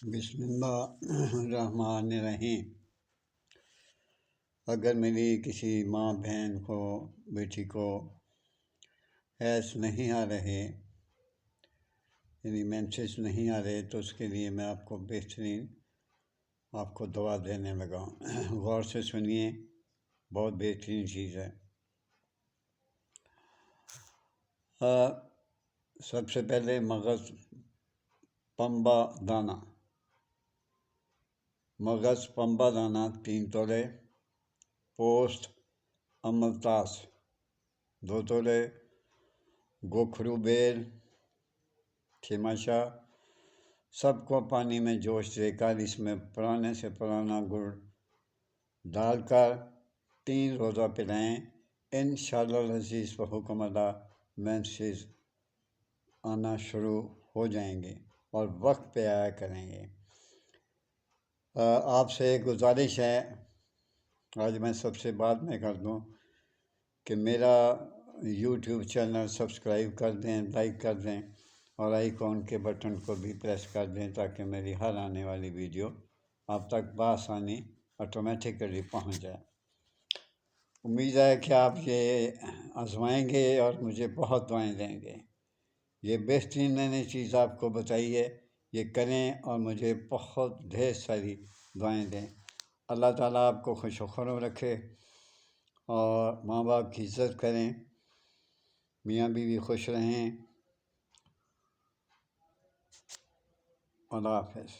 بسم اللہ الرحمن الرحیم۔ اگر میری کسی ماں بہن کو بیٹی کو حیض نہیں آ رہے یعنی مینسز نہیں آ رہے تو اس کے لیے میں آپ کو بہترین دعا دینے لگا ہوں۔ غور سے سنیے، بہت بہترین چیز ہے۔ سب سے پہلے مغز پنبہ دانہ 3 تولے، پوست املتاس 2 تولے، گوکھرو بیل چھماشا، سب کو پانی میں جوش دے کر اس میں پرانے سے پرانا گڑ ڈال کر 3 روزہ پلائیں۔ انشاءاللہ العزیز بحکم اللہ مینسز آنا شروع ہو جائیں گے اور وقت پہ آیا کریں گے۔ آپ سے ایک گزارش ہے، آج میں سب سے بات میں کر دوں کہ میرا یوٹیوب چینل سبسکرائب کر دیں، لائک کر دیں اور آئیکن کے بٹن کو بھی پریس کر دیں تاکہ میری ہر آنے والی ویڈیو آپ تک بآسانی آٹومیٹکلی پہنچ جائے۔ امید ہے کہ آپ یہ آزمائیں گے اور مجھے بہت دعائیں دیں گے۔ یہ بہترین میں نے چیز آپ کو بتائی ہے، یہ کریں اور مجھے بہت ڈھیر ساری دعائیں دیں۔ اللہ تعالیٰ آپ کو خوش و خرم رکھے اور ماں باپ کی عزت کریں، میاں بیوی خوش رہیں۔ اللہ حافظ۔